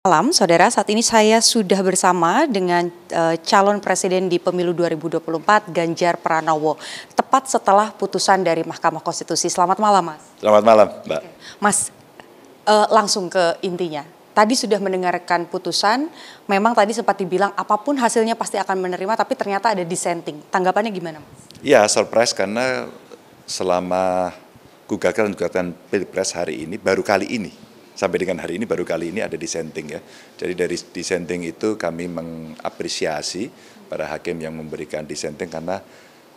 Malam, saudara. Saat ini saya sudah bersama dengan calon presiden di pemilu 2024, Ganjar Pranowo. Tepat setelah putusan dari Mahkamah Konstitusi. Selamat malam, Mas. Selamat malam, Mbak. Oke. Mas, langsung ke intinya. Tadi sudah mendengarkan putusan, memang tadi sempat dibilang apapun hasilnya pasti akan menerima, tapi ternyata ada dissenting. Tanggapannya gimana, Mas? Ya, surprise karena selama gugatan Pilpres hari ini, baru kali ini, sampai dengan hari ini baru kali ini ada dissenting ya. Jadi dari dissenting itu kami mengapresiasi para hakim yang memberikan dissenting karena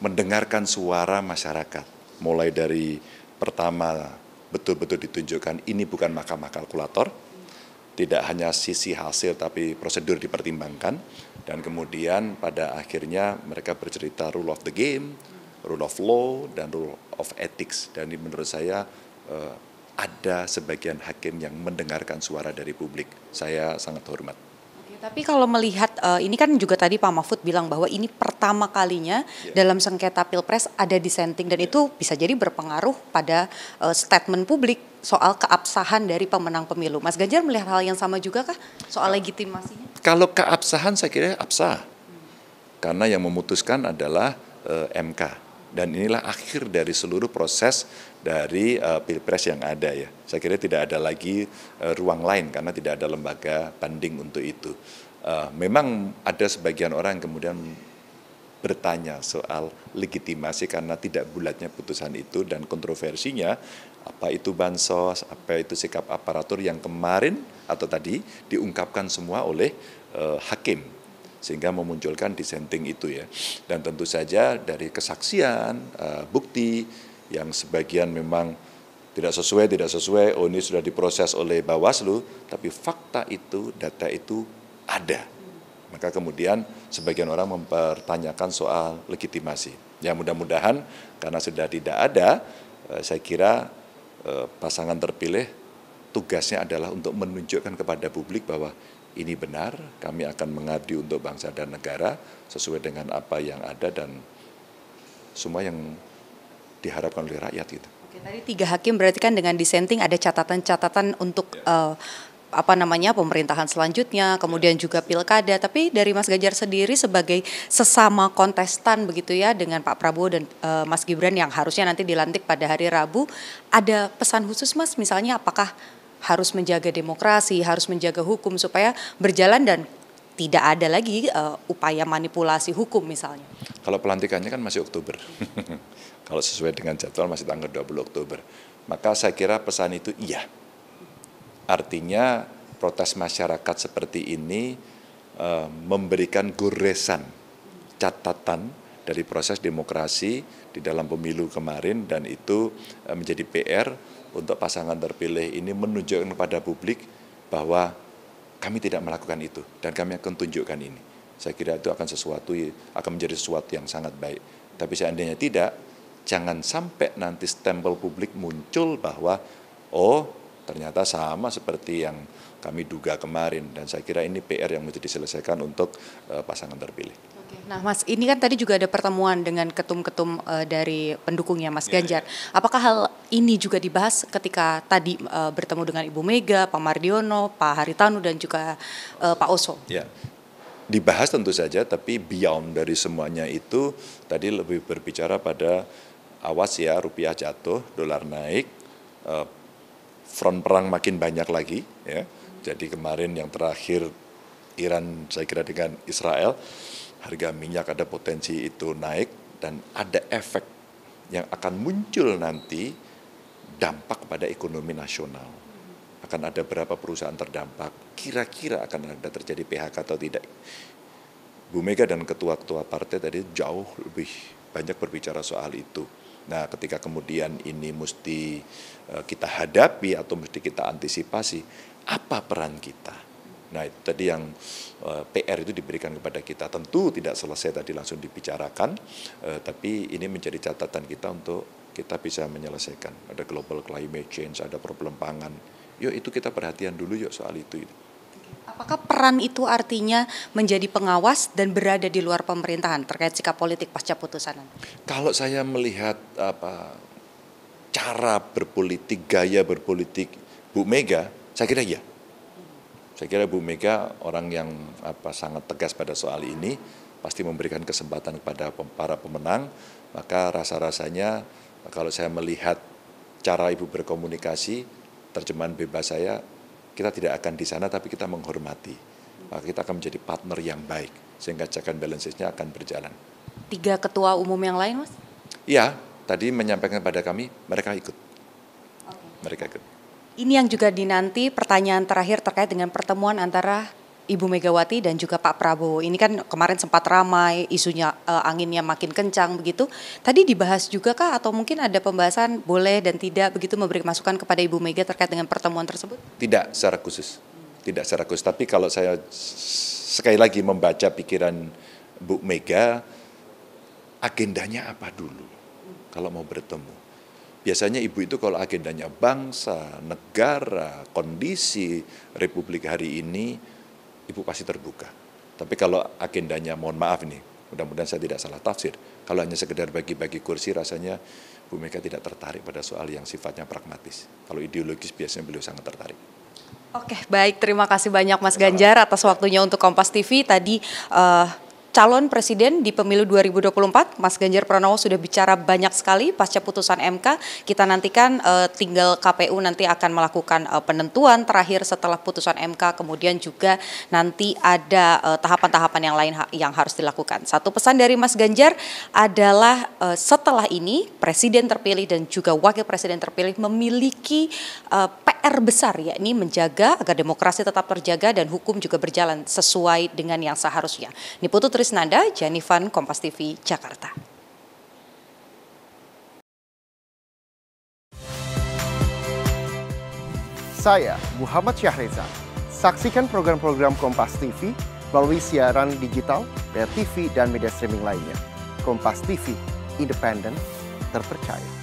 mendengarkan suara masyarakat. Mulai dari pertama betul-betul ditunjukkan ini bukan mahkamah kalkulator, tidak hanya sisi hasil tapi prosedur dipertimbangkan, dan kemudian pada akhirnya mereka bercerita rule of the game, rule of law, dan rule of ethics. Dan ini menurut saya ada sebagian hakim yang mendengarkan suara dari publik. Saya sangat hormat. Oke, tapi kalau melihat ini kan juga tadi Pak Mahfud bilang bahwa ini pertama kalinya dalam sengketa Pilpres ada dissenting, dan itu bisa jadi berpengaruh pada statement publik soal keabsahan dari pemenang pemilu. Mas Ganjar melihat hal yang sama juga kah soal legitimasinya? Kalau keabsahan saya kira absah. Karena yang memutuskan adalah MK. Dan inilah akhir dari seluruh proses dari Pilpres yang ada ya. Saya kira tidak ada lagi ruang lain karena tidak ada lembaga banding untuk itu. Memang ada sebagian orang yang kemudian bertanya soal legitimasi karena tidak bulatnya putusan itu, dan kontroversinya apa itu bansos, apa itu sikap aparatur yang kemarin atau tadi diungkapkan semua oleh hakim, sehingga memunculkan dissenting itu ya. Dan tentu saja dari kesaksian, bukti yang sebagian memang tidak sesuai, oh ini sudah diproses oleh Bawaslu, tapi fakta itu, data itu ada. Maka kemudian sebagian orang mempertanyakan soal legitimasi. Ya mudah-mudahan karena sudah tidak ada, saya kira pasangan terpilih tugasnya adalah untuk menunjukkan kepada publik bahwa ini benar, kami akan mengabdi untuk bangsa dan negara sesuai dengan apa yang ada dan semua yang diharapkan oleh rakyat itu. Oke, tadi 3 hakim berarti kan dengan dissenting ada catatan-catatan untuk pemerintahan selanjutnya, kemudian juga pilkada. Tapi dari Mas Ganjar sendiri sebagai sesama kontestan begitu ya dengan Pak Prabowo dan Mas Gibran yang harusnya nanti dilantik pada hari Rabu, ada pesan khusus Mas, misalnya apakah harus menjaga demokrasi, harus menjaga hukum supaya berjalan dan tidak ada lagi upaya manipulasi hukum misalnya? Kalau pelantikannya kan masih Oktober, kalau sesuai dengan jadwal masih tanggal 20 Oktober. Maka saya kira pesan itu iya. Artinya protes masyarakat seperti ini memberikan goresan, catatan dari proses demokrasi di dalam pemilu kemarin, dan itu menjadi PR untuk pasangan terpilih ini menunjukkan kepada publik bahwa kami tidak melakukan itu dan kami akan tunjukkan ini. Saya kira itu akan menjadi sesuatu yang sangat baik. Tapi seandainya tidak, jangan sampai nanti stempel publik muncul bahwa ternyata sama seperti yang kami duga kemarin, dan saya kira ini PR yang mesti diselesaikan untuk pasangan terpilih. Oke. Nah Mas, ini kan tadi juga ada pertemuan dengan ketum-ketum dari pendukungnya Mas Ganjar. Apakah hal ini juga dibahas ketika tadi bertemu dengan Ibu Mega, Pak Mardiono, Pak Haritanu dan juga Pak Oso? Ya, dibahas tentu saja, tapi beyond dari semuanya itu tadi lebih berbicara pada awas ya, rupiah jatuh, dolar naik, front perang makin banyak lagi ya. Jadi kemarin yang terakhir Iran saya kira dengan Israel, harga minyak ada potensi itu naik, dan ada efek yang akan muncul nanti, dampak pada ekonomi nasional. Akan ada berapa perusahaan terdampak, kira-kira akan ada terjadi PHK atau tidak. Bu Mega dan ketua-ketua partai tadi jauh lebih banyak berbicara soal itu. Nah, ketika kemudian ini mesti kita hadapi atau mesti kita antisipasi, apa peran kita? Nah, itu tadi yang PR itu diberikan kepada kita. Tentu tidak selesai tadi langsung dibicarakan, tapi ini menjadi catatan kita untuk kita bisa menyelesaikan. Ada global climate change, ada problem pangan. Yuk itu kita perhatian dulu yuk soal itu. Apakah peran itu artinya menjadi pengawas dan berada di luar pemerintahan terkait sikap politik pasca putusan? Kalau saya melihat cara berpolitik, gaya berpolitik Bu Mega, saya kira iya. Saya kira Bu Mega orang yang sangat tegas pada soal ini, pasti memberikan kesempatan kepada para pemenang, maka rasa-rasanya kalau saya melihat cara Ibu berkomunikasi, terjemahan bebas saya, kita tidak akan di sana tapi kita menghormati. Maka kita akan menjadi partner yang baik, sehingga check and balances-nya akan berjalan. 3 ketua umum yang lain, Mas? Iya, tadi menyampaikan pada kami, mereka ikut. Mereka ikut. Ini yang juga dinanti pertanyaan terakhir terkait dengan pertemuan antara Ibu Megawati dan juga Pak Prabowo. Ini kan kemarin sempat ramai, isunya anginnya makin kencang begitu. Tadi dibahas juga kah atau mungkin ada pembahasan boleh dan tidak begitu memberi masukan kepada Ibu Mega terkait dengan pertemuan tersebut? Tidak secara khusus. Tidak secara khusus. Tapi kalau saya sekali lagi membaca pikiran Bu Mega, agendanya apa dulu kalau mau bertemu? Biasanya Ibu itu kalau agendanya bangsa, negara, kondisi Republik hari ini, Ibu pasti terbuka. Tapi kalau agendanya, mohon maaf nih, mudah-mudahan saya tidak salah tafsir, kalau hanya sekedar bagi-bagi kursi, rasanya Bu Mega tidak tertarik pada soal yang sifatnya pragmatis. Kalau ideologis biasanya beliau sangat tertarik. Oke, baik. Terima kasih banyak Mas Ganjar atas waktunya untuk Kompas TV. Tadi calon presiden di pemilu 2024, Mas Ganjar Pranowo sudah bicara banyak sekali pasca putusan MK. Kita nantikan tinggal KPU nanti akan melakukan penentuan terakhir setelah putusan MK. Kemudian juga nanti ada tahapan-tahapan yang lain yang harus dilakukan. Satu pesan dari Mas Ganjar adalah setelah ini presiden terpilih dan juga wakil presiden terpilih memiliki PR besar, yakni menjaga agar demokrasi tetap terjaga dan hukum juga berjalan sesuai dengan yang seharusnya. Ini Putu Trisnanda, Janifan, Kompas TV, Jakarta. Saya Muhammad Syahreza. Saksikan program-program Kompas TV melalui siaran digital, pay TV, dan media streaming lainnya. Kompas TV, independen, terpercaya.